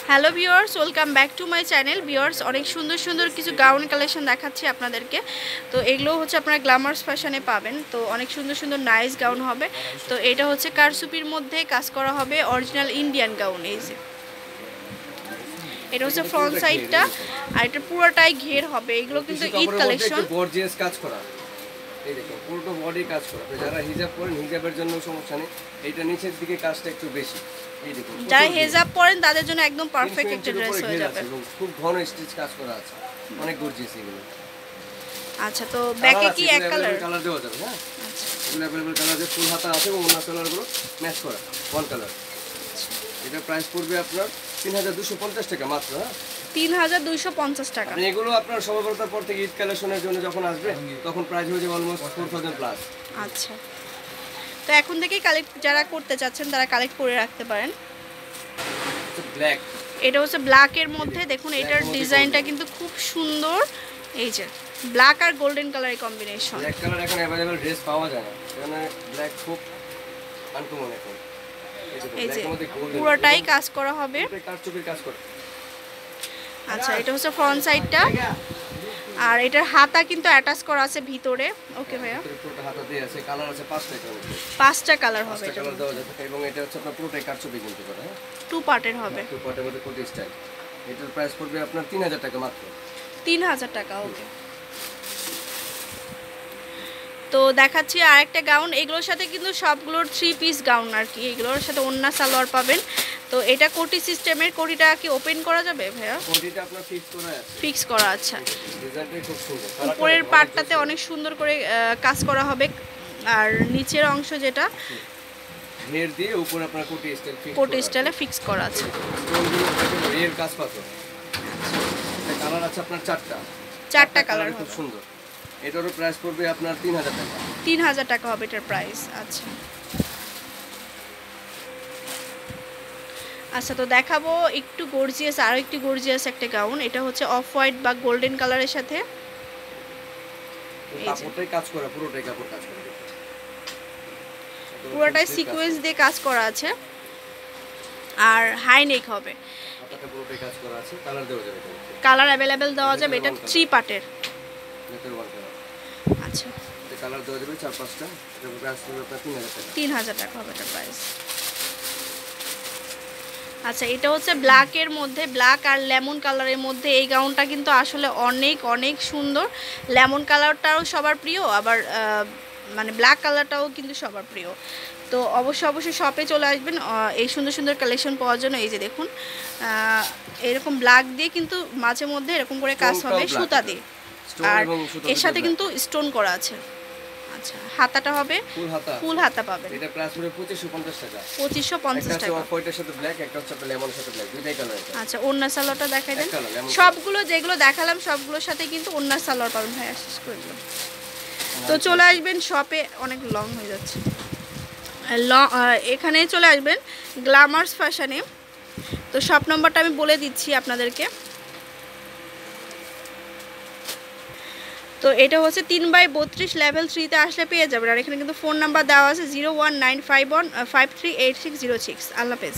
Hello viewers, welcome back to my channel. Viewers, অনেক সুন্দর সুন্দর কিছু গাউন কালেকশন দেখাচ্ছি আপনাদেরকে। তো এগুলো হচ্ছে আপনারা গ্ল্যামার্স ফ্যাশনে পাবেন। তো অনেক সুন্দর সুন্দর নাইস গাউন হবে। তো এটা হচ্ছে কারসুপির মধ্যে কাজ করা হবে, অরিজিনাল ইন্ডিয়ান গাউন। এই যে এটা হচ্ছে ফ্রন্ট সাইডটা, আর এটা পুরোটাই ঘের হবে। এগুলো কিন্তু ঈদ কালেকশন। গর্জিয়াস কাজ করা, এই দেখুন পুরো বডি কাজ করা। যারা হিজাব পরেন হিজাবের জন্য সমস্যা নেই, এইটা নিচের দিকে কাজটা একটু বেশি। এই দেখুন যারা হিজাব পরেন তাদের জন্য একদম পারফেক্ট একটা ড্রেস হয়ে যাবে। খুব ঘন স্টিচ কাজ করা আছে, অনেক গর্জিয়াস এগুলো। আচ্ছা, তো ব্যাকে কি এক কালার দেওয়া যাবে? হ্যাঁ, আচ্ছা, এগুলো अवेलेबल কালার আছে, ফুল হাতা আছে এবং অন্য কালারগুলো ম্যাচ করা ওয়ান কালার। এটা প্রাইস পড়বে আপনার 3250 টাকা মাত্র। হ্যাঁ, 3250 টাকা। আপনি এগুলো আপনার সমাবর্তনের পর থেকে ঈদ কালেকশনের জন্য যখন আসবে তখন প্রাইস হয়ে যাবে অলমোস্ট 4000 প্লাস। আচ্ছা, তো এখন থেকেই কালেক্ট যারা করতে চাচ্ছেন তারা কালেক্ট করে রাখতে পারেন। ব্ল্যাক, এটা হচ্ছে ব্ল্যাকের মধ্যে দেখুন, এটার ডিজাইনটা কিন্তু খুব সুন্দর। এই যে ব্ল্যাক আর গোল্ডেন কালারের কম্বিনেশন। ব্ল্যাক কালার এখন अवेलेबल ড্রেস পাওয়া যায় না, কারণ ব্ল্যাক খুব আনকমন এখন। এই যে পুরোটাই কাজ করা হবে, কারচুপির কাজ করা। আচ্ছা, এটা হচ্ছে ফ্রন্ট সাইডটা, আর এটার হাতা কিন্তু অ্যাটাচ করা আছে ভিতরে। ওকে ভাইয়া, পুরোটা হাতা দিয়ে আছে, কালার আছে 5টা কালার। 5টা কালার হবে এটা, কালার দেওয়া যাবে। এবং এটা হচ্ছে আপনার পুরোটাই কারচুপি কিন্তু করা। হ্যাঁ, 2 পার্টের হবে, 2 পার্টের মধ্যে কোটি স্টাইল। এটার প্রাইস পড়বে আপনার 3000 টাকা মাত্র। 3000 টাকা। ওকে, তো দেখাচ্ছি আরেকটা গাউন। এগুলোর সাথে কিন্তু সবগুলোর 3 পিস গাউন আর কি। এগুলোর সাথে ওন্না সালোয়ার পাবেন। তো এটা কোটি সিস্টেমের। কোটিটা কি ওপেন করা যাবে ভাইয়া? কোটিটা আপনার ফিক্স করা আছে, ফিক্স করা। আচ্ছা, ডিজাইনটা খুব সুন্দর। উপরের পার্টটাতে অনেক সুন্দর করে কাজ করা হবে, আর নিচের অংশ যেটা ঘের দিয়ে উপরে আপনার কোটি স্টাইল ফিক্স, কোটি স্টাইলে ফিক্স করা আছে। এর কাজ পাথর। এটা কালার আছে আপনার 4টা কালার খুব সুন্দর। এটারও প্রাইস পড়বে আপনার 3000 টাকা। 3000 টাকা হবে এটার প্রাইস। আচ্ছা আচ্ছা, তো দেখাবো একটু গর্জিয়াস, আরও একটু গর্জিয়াস একটা গাউন। এটা হচ্ছে অফ হোয়াইট বা গোল্ডেন কালারের সাথে কাপড়টাই কাজ করা, পুরোটাই কাপড় কাজ করা, পুরোটাই সিকোয়েন্স দিয়ে কাজ করা আছে, আর হাই নেক হবে। হাতাটা পুরোটাই কাজ করা আছে, কালার দেওয়া যাবে। কালার अवेलेबल দেওয়া যাবে। এটা 3 পার্টের। আচ্ছা, এটা কালার দেওয়া যাবে 4-5টা। এটার প্রাইস পড়বে আপনার 3000 টাকা। 3000 টাকা হবে এটার প্রাইস। আচ্ছা, এটা হচ্ছে ব্ল্যাকের মধ্যে, ব্ল্যাক আর লেমন কালারের মধ্যে। এই গাউনটা কিন্তু আসলে অনেক অনেক সুন্দর। লেমন কালারটাও সবার প্রিয়, আবার মানে ব্ল্যাক কালারটাও কিন্তু সবার প্রিয়। তো অবশ্যই শপে চলে আসবেন এই সুন্দর সুন্দর কালেকশন পাওয়ার জন্য। এই যে দেখুন, এরকম ব্ল্যাক দিয়ে কিন্তু মাঝে মধ্যে এরকম করে কাজ হবে সুতা দিয়ে, আর এর সাথে কিন্তু স্টোন করা আছে। আচ্ছা, হাতাটা হবে ফুল হাতা পাবেন। এটা প্রাইস পড়বে 2550 টাকা। 2550 টাকা। একটা হোয়াইটের সাথে ব্ল্যাক, একটা হচ্ছে লেমনের সাথে ব্ল্যাক, দুইটাই কালার আছে। আচ্ছা, ওন্না সালোয়ারটা দেখাই দেন। সবগুলো যেগুলো দেখালাম সবগুলোর সাথে কিন্তু ওন্না সালোয়ার পাবেন। ভাই শেষ করে দিলাম। তো চলে আসবেন শপে, অনেক লং হয়ে যাচ্ছে। এখানে চলে আসবেন গ্ল্যামার্স ফ্যাশনে। তো শপ নম্বরটা আমি বলে দিচ্ছি আপনাদেরকে। তো এটা হচ্ছে 3/32 লেভেল 3-তে আসলে পেয়ে যাবেন। আর এখানে কিন্তু ফোন নাম্বার দেওয়া আছে 01951538606। আল্লাহ হাফেজ।